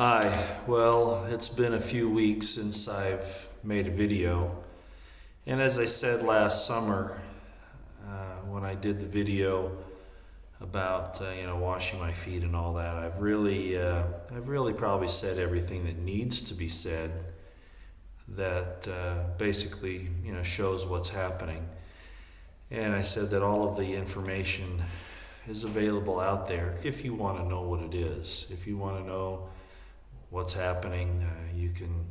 Hi, well, it's been a few weeks since I've made a video, and as I said last summer, when I did the video about washing my feet and all that, I've really probably said everything that needs to be said that basically shows what's happening. And I said that all of the information is available out there if you want to know what it is. If you want to know what's happening, you can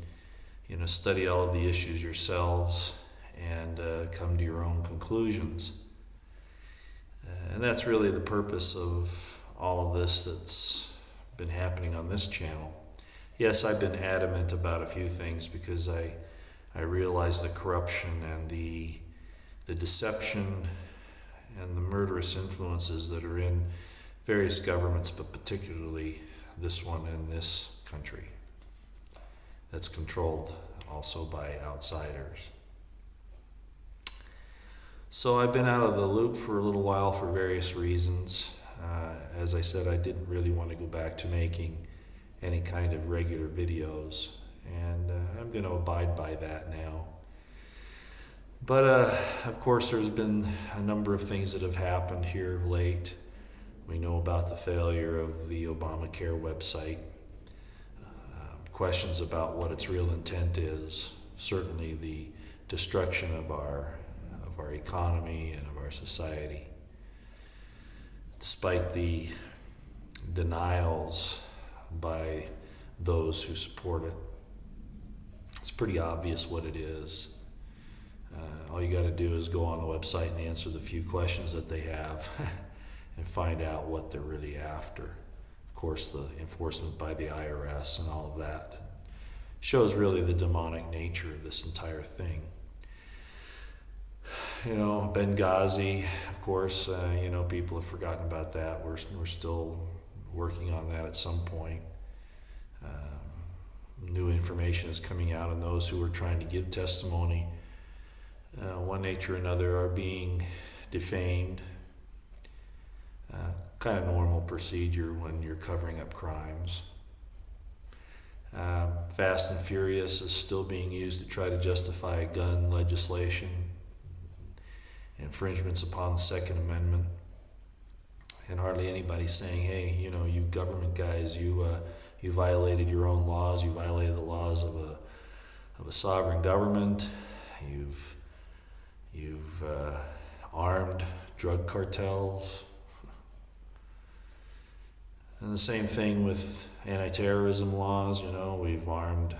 study all of the issues yourselves and come to your own conclusions. And that's really the purpose of all of this that's been happening on this channel. Yes, I've been adamant about a few things because I realize the corruption and the deception and the murderous influences that are in various governments, but particularly this one in this country that's controlled also by outsiders. So I've been out of the loop for a little while for various reasons. As I said, I didn't really want to go back to making any kind of regular videos, and I'm going to abide by that now. But of course there's been a number of things that have happened here of late. We know about the failure of the Obamacare website, questions about what its real intent is, certainly the destruction of our economy and of our society, despite the denials by those who support it. It's pretty obvious what it is. All you got to do is go on the website and answer the few questions that they have and find out what they're really after. Of course, the enforcement by the IRS and all of that shows really the demonic nature of this entire thing. Benghazi, of course, people have forgotten about that. We're still working on that at some point. New information is coming out, and those who are trying to give testimony, one nature or another, are being defamed. Kind of normal procedure when you're covering up crimes. Fast and Furious is still being used to try to justify gun legislation, infringements upon the Second Amendment, and hardly anybody saying, hey, you government guys, you violated your own laws, you violated the laws of a sovereign government, you've armed drug cartels. And the same thing with anti-terrorism laws. We've armed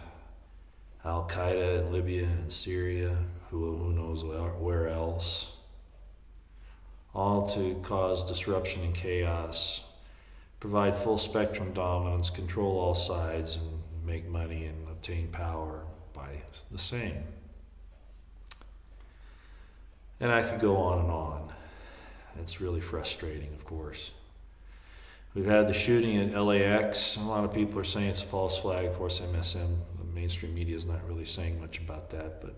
Al-Qaeda in Libya and Syria, who knows where else, all to cause disruption and chaos, provide full spectrum dominance, control all sides, and make money and obtain power by the same. And I could go on and on. It's really frustrating, of course. We've had the shooting at LAX. A lot of people are saying it's a false flag. Of course, MSM, the mainstream media, is not really saying much about that. But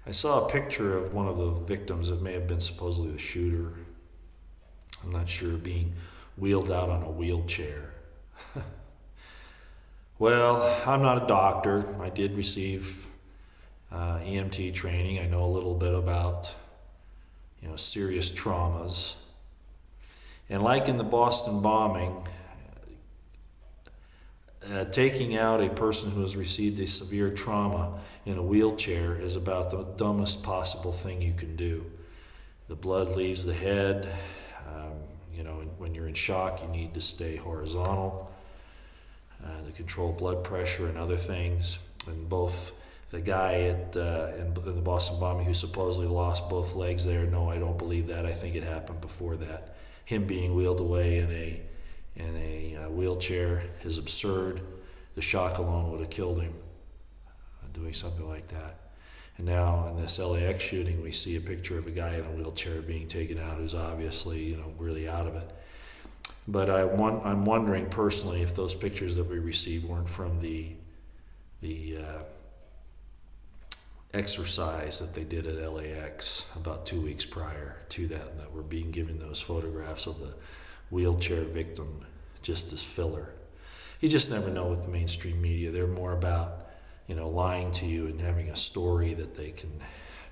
I saw a picture of one of the victims that may have been supposedly the shooter. I'm not sure, being wheeled out on a wheelchair. Well, I'm not a doctor. I did receive EMT training. I know a little bit about serious traumas. And like in the Boston bombing, taking out a person who has received a severe trauma in a wheelchair is about the dumbest possible thing you can do. The blood leaves the head. When you're in shock, you need to stay horizontal to control blood pressure and other things. And both the guy in the Boston bombing who supposedly lost both legs there, no, I don't believe that. I think it happened before that. Him being wheeled away in a wheelchair is absurd. The shock alone would have killed him, doing something like that. And now in this LAX shooting, we see a picture of a guy in a wheelchair being taken out who's obviously really out of it. But I'm wondering personally if those pictures that we received weren't from the exercise that they did at LAX about 2 weeks prior to that were being given those photographs of the wheelchair victim just as filler. You just never know with the mainstream media. They're more about, lying to you and having a story that they can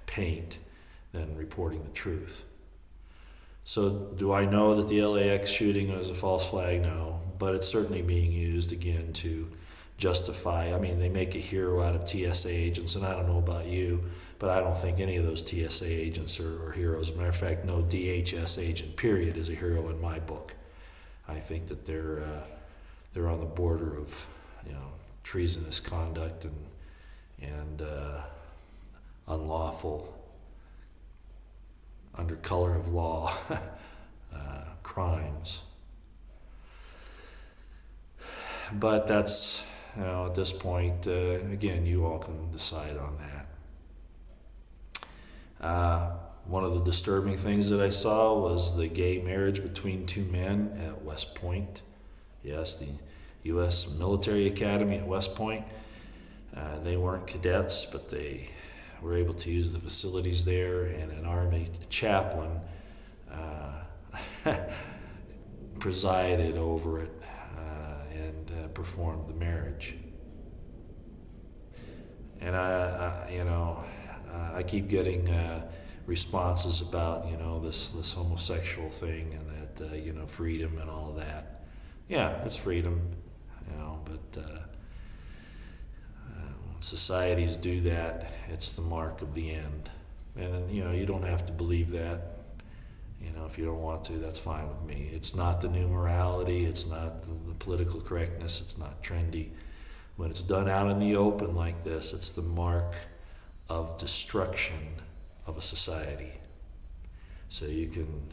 paint than reporting the truth. So do I know that the LAX shooting was a false flag? No, but it's certainly being used again to justify. I mean, they make a hero out of TSA agents, and I don't know about you, but I don't think any of those TSA agents are heroes. As a matter of fact, no DHS agent, period, is a hero in my book. I think that they're on the border of, treasonous conduct and unlawful, under color of law, crimes. But that's, at this point, again, you all can decide on that. One of the disturbing things that I saw was the gay marriage between two men at West Point. Yes, the U.S. Military Academy at West Point. They weren't cadets, but they were able to use the facilities there, and an Army chaplain presided over it and performed the marriage. And I keep getting responses about this homosexual thing and that freedom and all of that. Yeah, it's freedom, but when societies do that, it's the mark of the end. And you don't have to believe that. If you don't want to, that's fine with me. It's not the new morality. It's not the political correctness. It's not trendy. When it's done out in the open like this, it's the mark of destruction of a society. So you can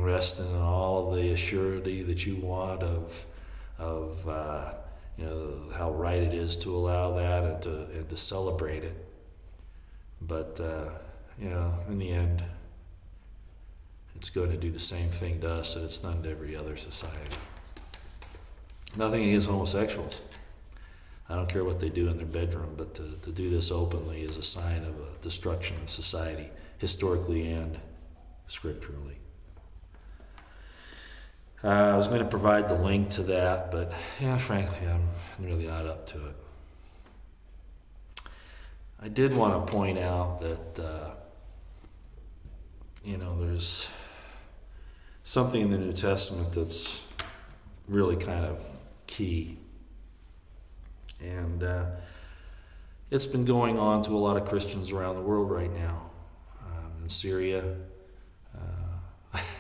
rest in all of the assurity that you want of how right it is to allow that and to celebrate it. But in the end, it's going to do the same thing to us that it's done to every other society. Nothing against homosexuals. I don't care what they do in their bedroom, but to do this openly is a sign of a destruction of society, historically and scripturally. I was going to provide the link to that, but frankly, I'm really not up to it. I did want to point out that, there's something in the New Testament that's really kind of key. And it's been going on to a lot of Christians around the world right now. In Syria,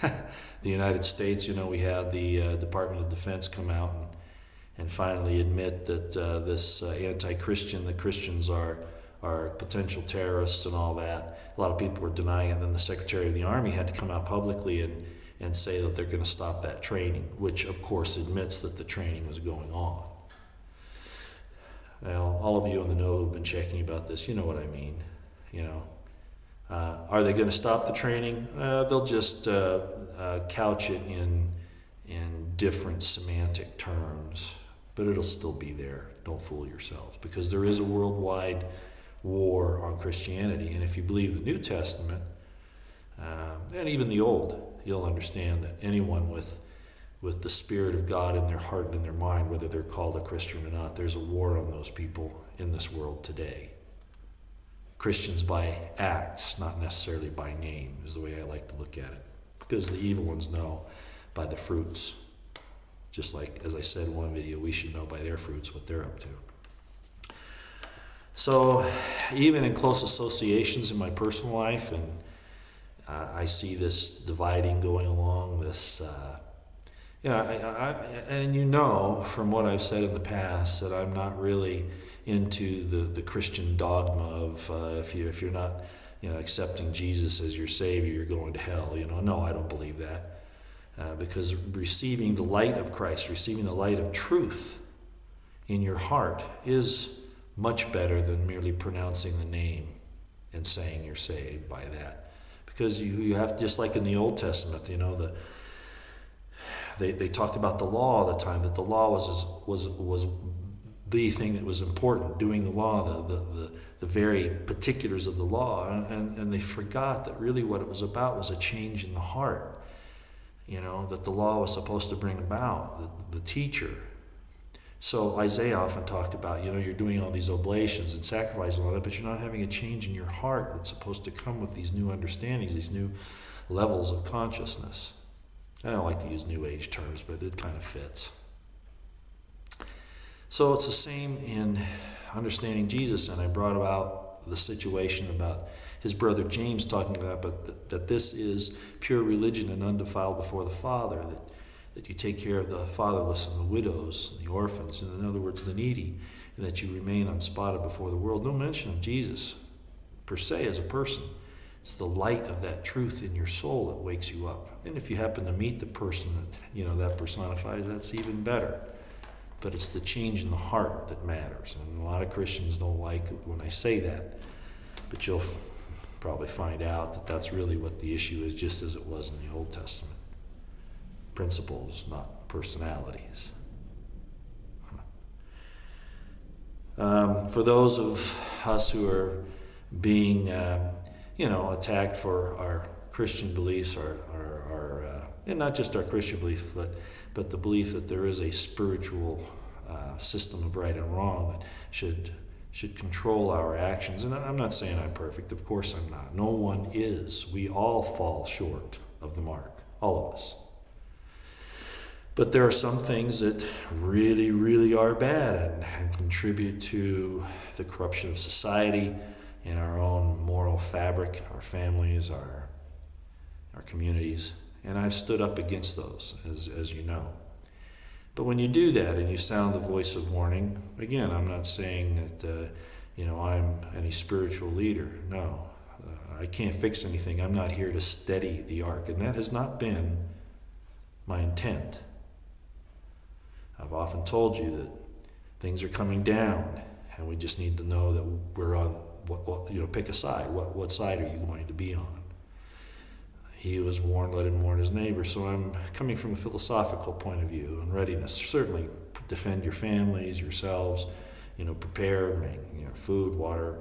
the United States, we had the Department of Defense come out and finally admit that this anti-Christian, that Christians are potential terrorists and all that. A lot of people were denying it. Then the Secretary of the Army had to come out publicly and say that they're going to stop that training, which of course admits that the training was going on. Well, all of you in the know who've been checking about this, you know what I mean. Are they going to stop the training? They'll just couch it in different semantic terms, but it'll still be there. Don't fool yourselves, because there is a worldwide war on Christianity. And if you believe the New Testament, and even the Old, you'll understand that anyone with the Spirit of God in their heart and in their mind, whether they're called a Christian or not, there's a war on those people in this world today. Christians by acts, not necessarily by name, is the way I like to look at it. Because the evil ones know by the fruits. Just like, as I said in one video, we should know by their fruits what they're up to. So, even in close associations in my personal life, and I see this dividing going along, this... and from what I've said in the past that I'm not really into the Christian dogma of if you're not accepting Jesus as your Savior, you're going to hell. No, I don't believe that, because receiving the light of Christ, receiving the light of truth in your heart is much better than merely pronouncing the name and saying you're saved by that. Because you have, just like in the Old Testament, They talked about the law all the time, that the law was the thing that was important, doing the law, the very particulars of the law, and they forgot that really what it was about was a change in the heart, that the law was supposed to bring about, the teacher, So Isaiah often talked about, you're doing all these oblations and sacrifices and all that, but you're not having a change in your heart that's supposed to come with these new understandings, these new levels of consciousness. I don't like to use New Age terms, but it kind of fits. So it's the same in understanding Jesus, and I brought about the situation about his brother James talking about that this is pure religion and undefiled before the Father, that you take care of the fatherless and the widows and the orphans, and in other words, the needy, and that you remain unspotted before the world. No mention of Jesus per se as a person. It's the light of that truth in your soul that wakes you up. And if you happen to meet the person that personifies, that's even better. But it's the change in the heart that matters. And a lot of Christians don't like it when I say that. But you'll probably find out that that's really what the issue is, just as it was in the Old Testament. Principles, not personalities. For those of us who are being, attacked for our Christian beliefs, and not just our Christian belief, but the belief that there is a spiritual system of right and wrong that should control our actions. And I'm not saying I'm perfect. Of course I'm not. No one is. We all fall short of the mark. All of us. But there are some things that really, really are bad and contribute to the corruption of society and our own moral fabric, our families, our communities. And I've stood up against those, as you know. But when you do that and you sound the voice of warning, again, I'm not saying that, I'm any spiritual leader. No, I can't fix anything. I'm not here to steady the ark. And that has not been my intent. I've often told you that things are coming down, and we just need to know that we're on, pick a side. What side are you going to be on? He who was warned, let him warn his neighbor. So I'm coming from a philosophical point of view and readiness. Certainly defend your families, yourselves, prepare, make food, water,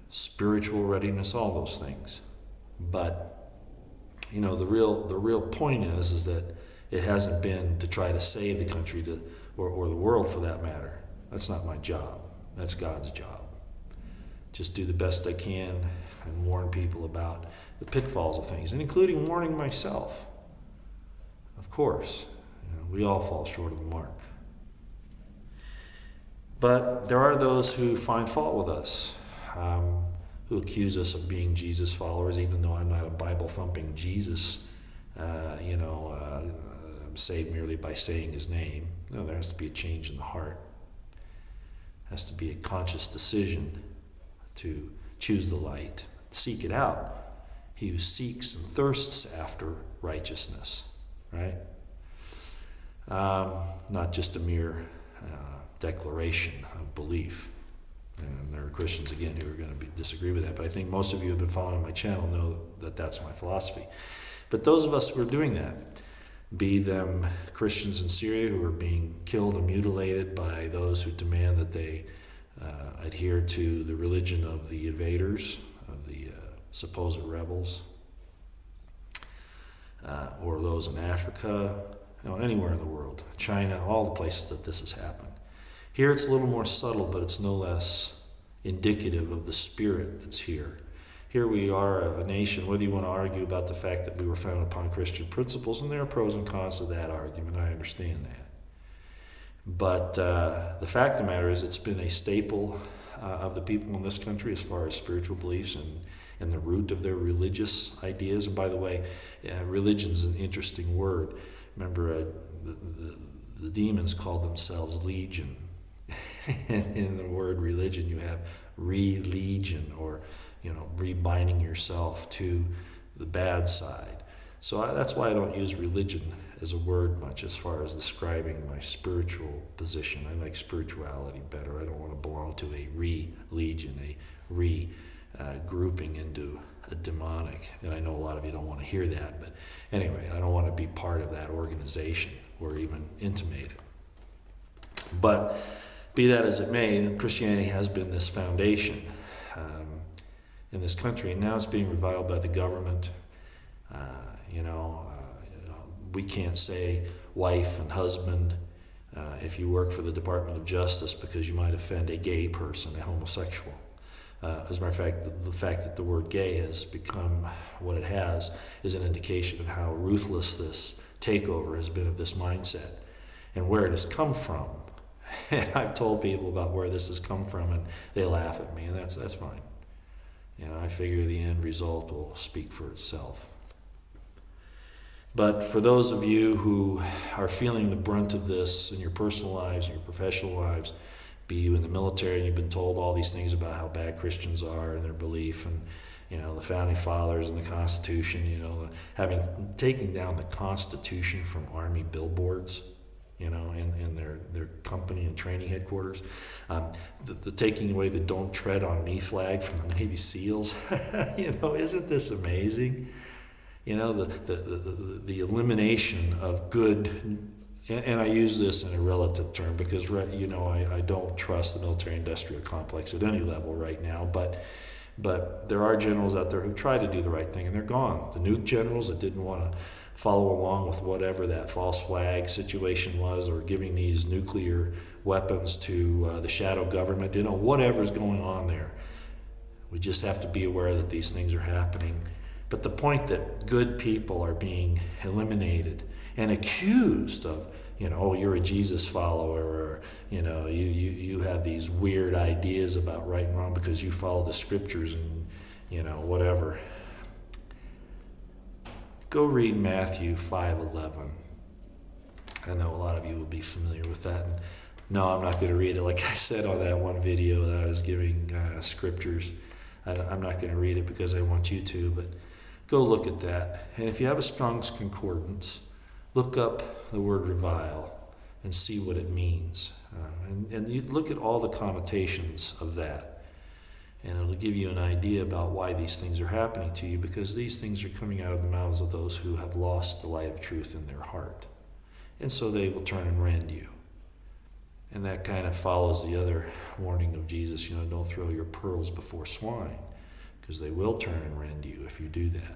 spiritual readiness, all those things. But, the real point is that it hasn't been to try to save the country or the world for that matter. That's not my job. That's God's job. Just do the best I can and warn people about the pitfalls of things, and including warning myself. Of course, we all fall short of the mark. But there are those who find fault with us, who accuse us of being Jesus followers, even though I'm not a Bible-thumping Jesus, saved merely by saying his name. No, there has to be a change in the heart. There has to be a conscious decision to choose the light, seek it out. He who seeks and thirsts after righteousness, right? Not just a mere declaration of belief. And there are Christians, again, who are going to disagree with that, but I think most of you who have been following my channel know that that's my philosophy. But those of us who are doing that, be them Christians in Syria who are being killed and mutilated by those who demand that they adhere to the religion of the invaders, of the supposed rebels, or those in Africa, anywhere in the world, China, all the places that this has happened. Here it's a little more subtle, but it's no less indicative of the spirit that's here. Here we are, a nation, whether you want to argue about the fact that we were founded upon Christian principles, and there are pros and cons to that argument, I understand that. But the fact of the matter is it's been a staple of the people in this country as far as spiritual beliefs and the root of their religious ideas. And by the way, religion's an interesting word. Remember, the demons called themselves legion. And in the word religion, you have religion, or rebinding yourself to the bad side. So that's why I don't use religion as a word much as far as describing my spiritual position. I like spirituality better. I don't want to belong to a religion, a grouping into a demonic. And I know a lot of you don't want to hear that, but anyway, I don't want to be part of that organization or even intimate it. But be that as it may, Christianity has been this foundation in this country, and now it's being reviled by the government. We can't say wife and husband if you work for the Department of Justice because you might offend a gay person, a homosexual. As a matter of fact, the fact that the word gay has become what it has is an indication of how ruthless this takeover has been of this mindset and where it has come from. And I've told people about where this has come from, and they laugh at me, and that's fine. I figure the end result will speak for itself. But for those of you who are feeling the brunt of this in your personal lives, in your professional lives, be you in the military and you've been told all these things about how bad Christians are and their belief, and the founding fathers and the Constitution, taking down the Constitution from Army billboards, in their company and training headquarters, the taking away the "Don't Tread on Me" flag from the Navy SEALs. Isn't this amazing? The elimination of good, and I use this in a relative term because I don't trust the military-industrial complex at any level right now, but there are generals out there who try to do the right thing, and they're gone. The nuke generals that didn't want to follow along with whatever that false flag situation was, or giving these nuclear weapons to the shadow government, whatever's going on there. We just have to be aware that these things are happening. But the point that good people are being eliminated and accused of, you're a Jesus follower, or, you have these weird ideas about right and wrong because you follow the scriptures and, whatever. Go read Matthew 5:11. I know a lot of you will be familiar with that. And no, I'm not going to read it. Like I said on that one video that I was giving scriptures, I'm not going to read it because I want you to, but go look at that. And if you have a Strong's Concordance, look up the word revile and see what it means. And you look at all the connotations of that. And it'll give you an idea about why these things are happening to you, because these things are coming out of the mouths of those who have lost the light of truth in their heart. And so they will turn and rend you. And that kind of follows the other warning of Jesus, don't throw your pearls before swine, because they will turn and rend you if you do that.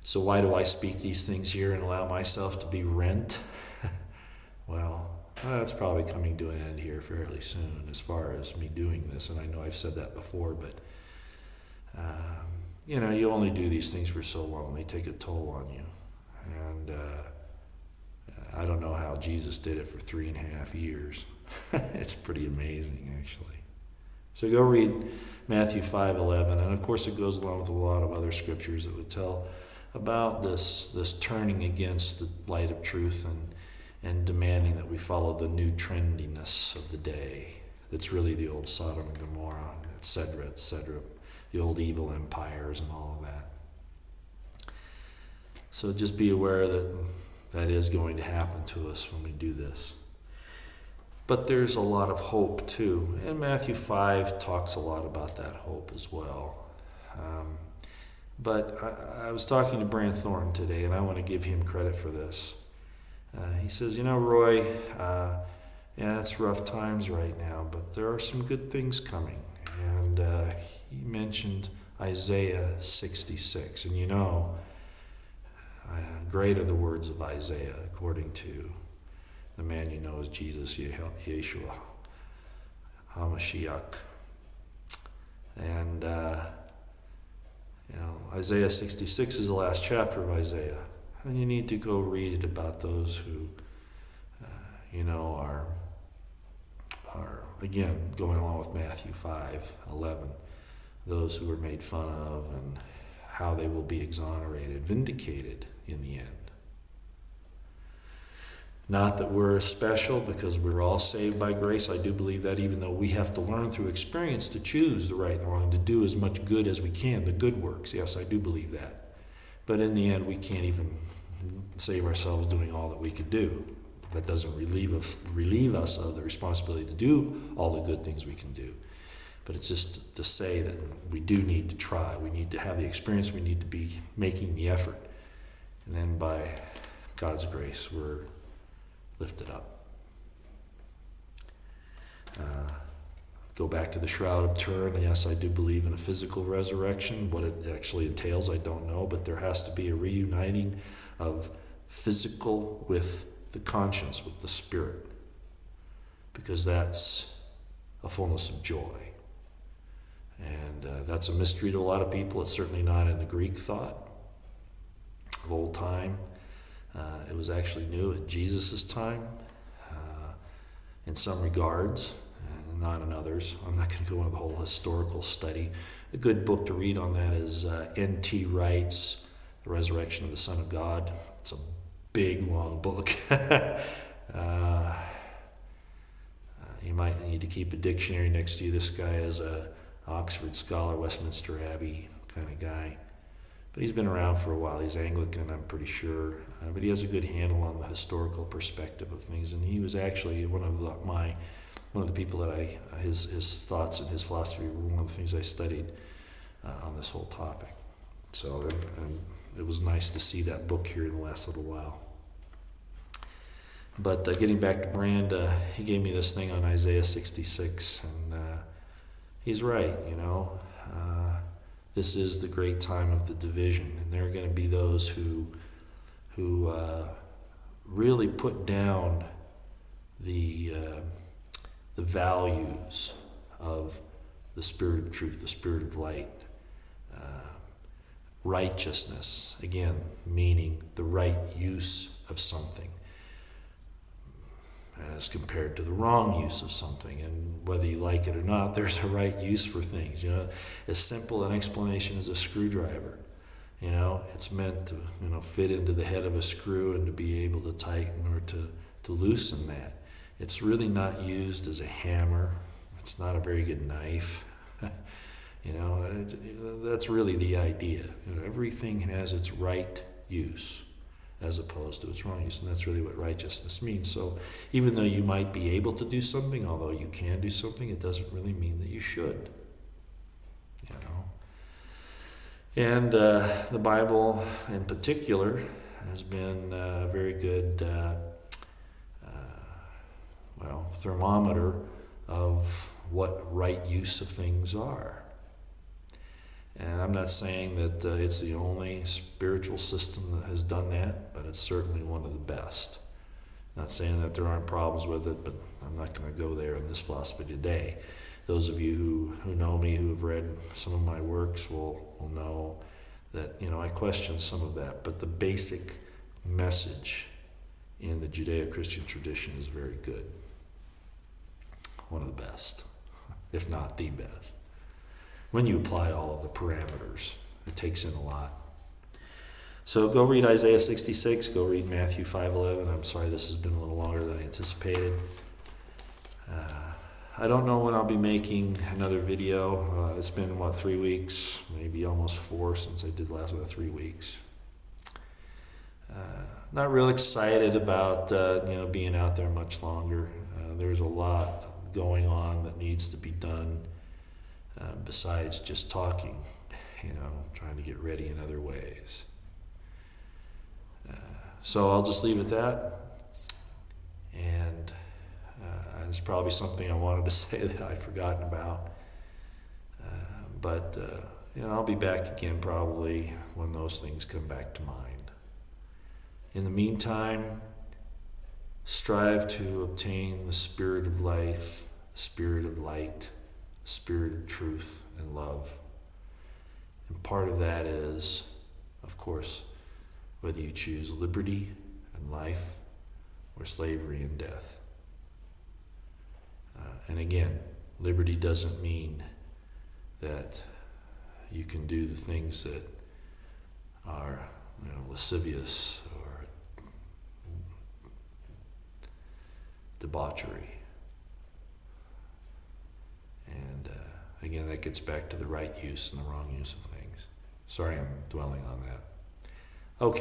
So why do I speak these things here and allow myself to be rent? Well, that's probably coming to an end here fairly soon as far as me doing this. And I know I've said that before, but, you only do these things for so long. They take a toll on you. And I don't know how Jesus did it for 3.5 years. It's pretty amazing, actually. So go read Matthew 5:11. And, of course, it goes along with a lot of other scriptures that would tell about this turning against the light of truth and demanding that we follow the new trendiness of the day. That's really the old Sodom and Gomorrah, etc., the old evil empires and all of that. So just be aware that is going to happen to us when we do this. But there's a lot of hope too, and Matthew 5 talks a lot about that hope as well. But I was talking to Brant Thornton today, and I want to give him credit for this. He says, Roy, it's rough times right now, but there are some good things coming. And he mentioned Isaiah 66. And great are the words of Isaiah, according to the man you know as Jesus, Yeshua HaMashiach. And, Isaiah 66 is the last chapter of Isaiah. And you need to go read it about those who, are again, going along with Matthew 5:11, those who were made fun of and how they will be exonerated, vindicated in the end. Not that we're special because we're all saved by grace. I do believe that, even though we have to learn through experience to choose the right and the wrong, to do as much good as we can, the good works. Yes, I do believe that. But in the end, we can't even save ourselves doing all that we could do. That doesn't relieve us of the responsibility to do all the good things we can do. But it's just to say that we do need to try. We need to have the experience. We need to be making the effort. And then by God's grace, we're lifted up. Go back to the Shroud of Turin. Yes, I do believe in a physical resurrection. What it actually entails, I don't know. But there has to be a reuniting of physical with the conscience, with the spirit. because that's a fullness of joy. And that's a mystery to a lot of people. It's certainly not in the Greek thought of old time. It was actually new at Jesus' time in some regards, and not in others. I'm not going to go into the whole historical study. A good book to read on that is N.T. Wright's The Resurrection of the Son of God. It's a big, long book. You might need to keep a dictionary next to you. This guy is a Oxford scholar, Westminster Abbey kind of guy. But he's been around for a while. He's Anglican, I'm pretty sure. But he has a good handle on the historical perspective of things. And he was actually one of the people that his thoughts and his philosophy were one of the things I studied on this whole topic. So it was nice to see that book here in the last little while. But getting back to Brand, he gave me this thing on Isaiah 66, and he's right, this is the great time of the division, and there are going to be those who really put down the values of the Spirit of truth, the Spirit of light, righteousness, again, meaning the right use of something, as compared to the wrong use of something. And whether you like it or not, there's a right use for things. As simple an explanation as a screwdriver. It's meant to fit into the head of a screw and to be able to tighten or to loosen that. It's really not used as a hammer. It's not a very good knife. That's really the idea. Everything has its right use as opposed to its wrong use, and that's really what righteousness means. So even though you might be able to do something, although you can do something, it doesn't really mean that you should. And the Bible in particular has been a very good thermometer of what right use of things are. And I'm not saying that it's the only spiritual system that has done that, but it's certainly one of the best. Not saying that there aren't problems with it, but I'm not going to go there in this philosophy today. Those of you who know me, who have read some of my works, will know that I question some of that. But the basic message in the Judeo-Christian tradition is very good. One of the best, if not the best. When you apply all of the parameters, it takes in a lot. So go read Isaiah 66, go read Matthew 5:11. I'm sorry this has been a little longer than I anticipated. I don't know when I'll be making another video. It's been, 3 weeks, maybe almost 4 since I did the last 3 weeks. Not real excited about being out there much longer. There's a lot going on that needs to be done. Besides just talking, trying to get ready in other ways. So I'll just leave it at that. And it's probably something I wanted to say that I've forgotten about. But I'll be back again probably when those things come back to mind. In the meantime, strive to obtain the spirit of life, the spirit of light, spirit of truth and love. And part of that is, of course, whether you choose liberty and life or slavery and death. And again, liberty doesn't mean that you can do the things that are lascivious or debauchery. And again, that gets back to the right use and the wrong use of things. Sorry I'm dwelling on that. Okay.